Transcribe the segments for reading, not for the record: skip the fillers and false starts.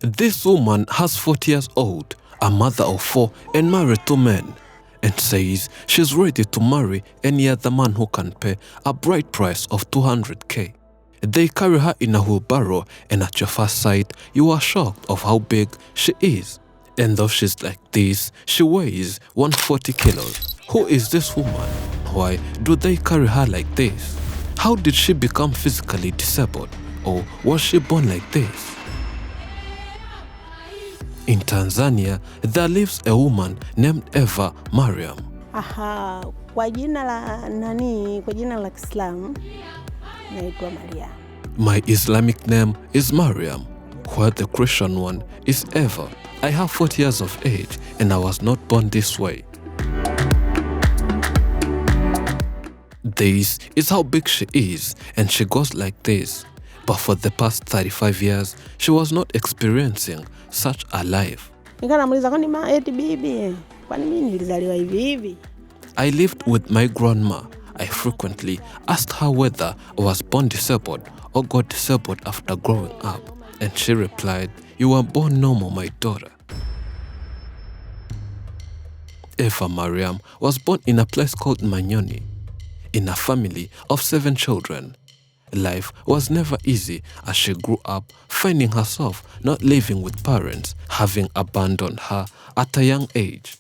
This woman has 40 years old, a mother of 4 and married to men, and says she's ready to marry any other man who can pay a bride price of 200k. They carry her in a wheelbarrow, and at your first sight, you are shocked of how big she is. And though she's like this, she weighs 140 kilos. Who is this woman? Why do they carry her like this? How did she become physically disabled? Or was she born like this? In Tanzania, there lives a woman named Eva Mariam. Kwa jina la Kiislamu naitwa Mariam. My Islamic name is Mariam, while the Christian one is Eva. I have 40 years of age and I was not born this way. This is how big she is, and she goes like this. But for the past 35 years, she was not experiencing such a life. I lived with my grandma. I frequently asked her whether I was born disabled or got disabled after growing up, and she replied, "You were born normal, my daughter." Eva Mariam was born in a place called Manyoni, in a family of 7 children. Life was never easy as she grew up, finding herself not living with parents, having abandoned her at a young age.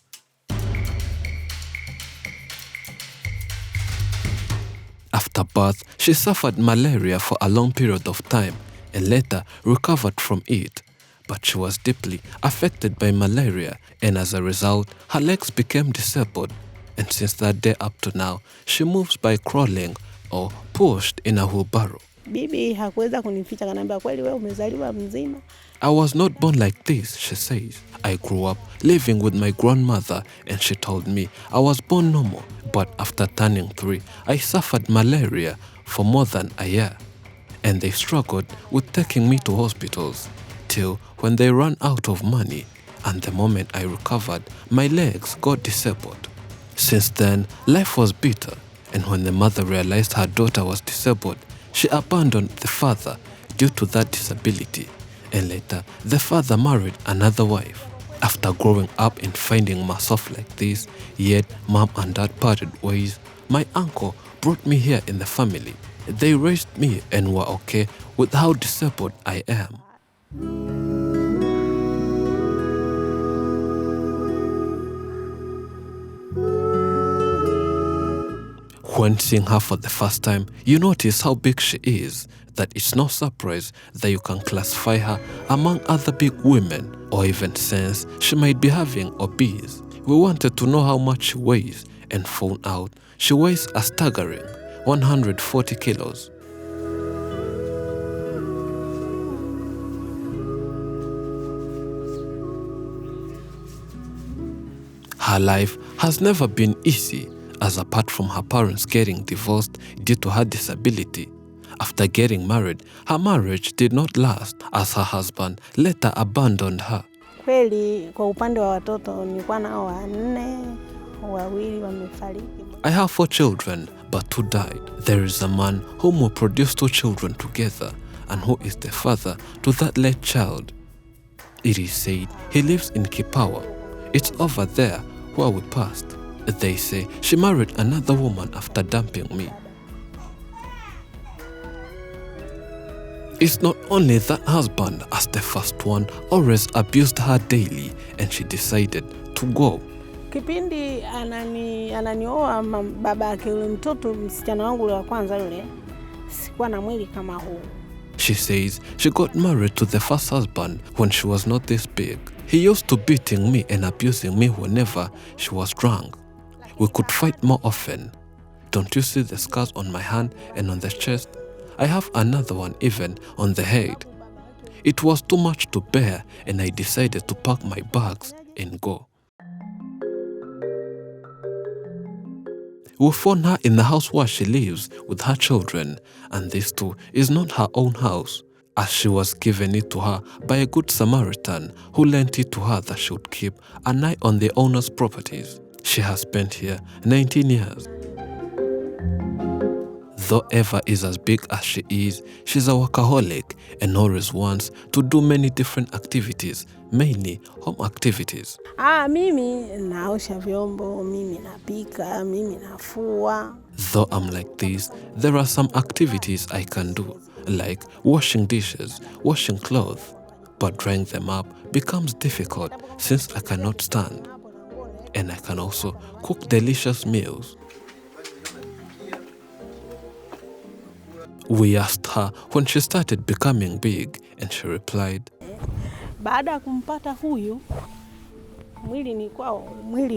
After birth, she suffered malaria for a long period of time and later recovered from it. But she was deeply affected by malaria, and as a result, her legs became disabled. And since that day up to now, she moves by crawling or pushed in a wheelbarrow. I was not born like this, she says. I grew up living with my grandmother, and she told me I was born normal. But after turning 3, I suffered malaria for more than a year, and they struggled with taking me to hospitals till when they ran out of money, and the moment I recovered, my legs got disabled. Since then, life was bitter, and when the mother realized her daughter was disabled, she abandoned the father due to that disability, and later the father married another wife. After growing up and finding myself like this, yet mom and dad parted ways, my uncle brought me here in the family. They raised me and were okay with how disabled I am. When seeing her for the first time, you notice how big she is, that it's no surprise that you can classify her among other big women, or even sense she might be having obese. We wanted to know how much she weighs and found out she weighs a staggering 140 kilos. Her life has never been easy, as apart from her parents getting divorced due to her disability. After getting married, her marriage did not last as her husband later abandoned her. I have 4 children, but 2 died. There is a man whom we produced 2 children together, and who is the father to that late child. It is said he lives in Kipawa. It's over there where we passed. They say she married another woman after dumping me. It's not only that husband, as the first one always abused her daily, and she decided to go. Kipindi ananioa babake yule mtoto msichana wangu wa kwanza yule, sikuwa na mwili kama huu. She says she got married to the first husband when she was not this big. He used to beating me and abusing me whenever she was drunk. We could fight more often. Don't you see the scars on my hand and on the chest? I have another one even on the head. It was too much to bear, and I decided to pack my bags and go. We found her in the house where she lives with her children, and this too is not her own house, as she was given it to her by a good Samaritan who lent it to her that she would keep an eye on the owner's properties. She has spent here 19 years. Though Eva is as big as she is, she's a workaholic and always wants to do many different activities, mainly home activities. Mimi naosha vyombo, mimi napika, mimi nafua. Though I'm like this, there are some activities I can do, like washing dishes, washing clothes, but drying them up becomes difficult since I cannot stand. And I can also cook delicious meals. We asked her when she started becoming big, and she replied, baada ya kumpata huyu, mwili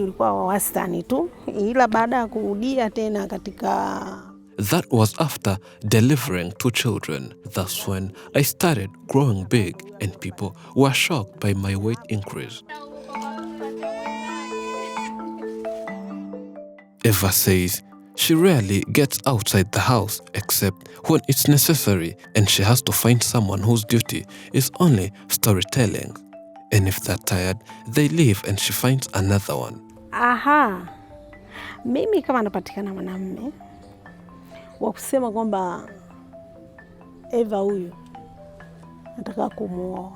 ulikuwa wa wastani tu, ila baada ya kurudia tena katika... That was after delivering 2 children. That's when I started growing big and people were shocked by my weight increase. Eva says she rarely gets outside the house except when it's necessary, and she has to find someone whose duty is only storytelling. And if they're tired, they leave and she finds another one. Mimi kama napatikana mwanamume wa kusema kwamba Eva huyu nataka kumuoa.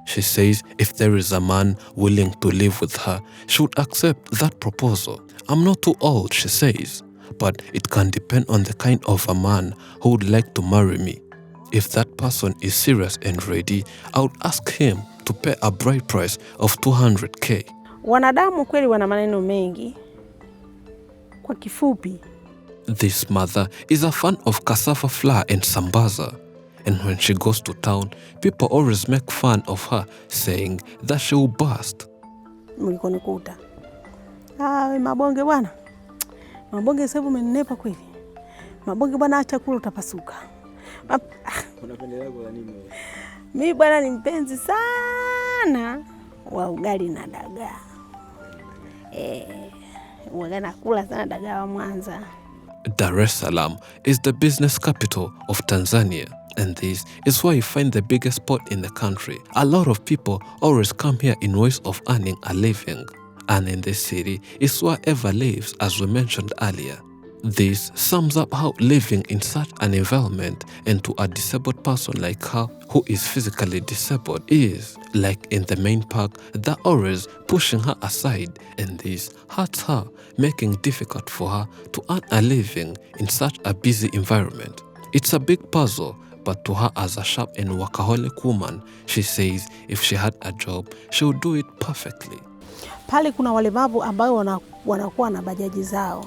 She says if there is a man willing to live with her, she would accept that proposal. I'm not too old, she says, but it can depend on the kind of a man who would like to marry me. If that person is serious and ready, I would ask him to pay a bride price of 200,000. Wanadamu kweli wana maneno mengi. Kwa kifupi, this mother is a fan of cassava flour and sambaza. And when she goes to town, people always make fun of her, saying that she will burst. Mlikonikuta. We mabonge bwana. Mabonge sasa umenenepa kweli. Mabonge bwana, acha kula utapasuka. Unapendelea kula nini wewe? Mimi bwana ni mpenzi sana wa ugali na dagaa. Ugali nakula sana dagaa wa Mwanza. Dar es Salaam is the business capital of Tanzania, and this is why you find the biggest port in the country. A lot of people always come here in ways of earning a living, and in this city is where Eva lives, as we mentioned earlier. This sums up how living in such an environment and to a disabled person like her who is physically disabled is. Like in the main park, they're always pushing her aside, and this hurts her, making it difficult for her to earn a living in such a busy environment. It's a big puzzle, but to her as a sharp and workaholic woman, she says if she had a job, she would do it perfectly. Pale kuna walemavu ambao wanakuwa na bajaji zao.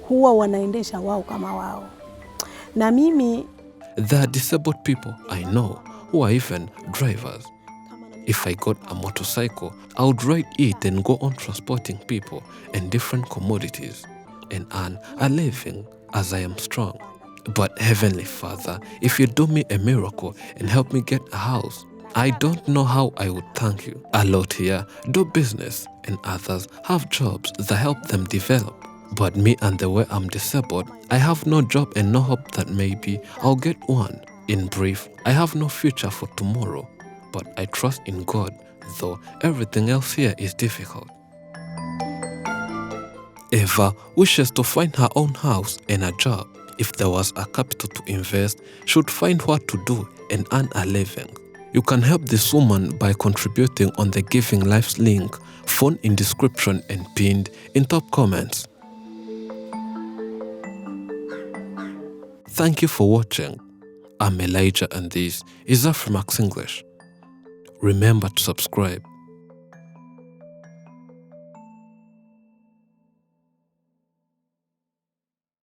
Huwa wanaendesha wao kama wao. Na mimi, there are disabled people I know who are even drivers. If I got a motorcycle, I would ride it and go on transporting people and different commodities and earn a living as I am strong. But Heavenly Father, if you do me a miracle and help me get a house, I don't know how I would thank you. A lot here do business and others have jobs that help them develop. But me and the way I'm disabled, I have no job and no hope that maybe I'll get one. In brief, I have no future for tomorrow, but I trust in God, though everything else here is difficult. Eva wishes to find her own house and a job. If there was a capital to invest, she would find what to do and earn a living. You can help this woman by contributing on the Giving Lives link, phone in description and pinned in top comments. Thank you for watching. I'm Elijah and this is Afrimax English. Remember to subscribe.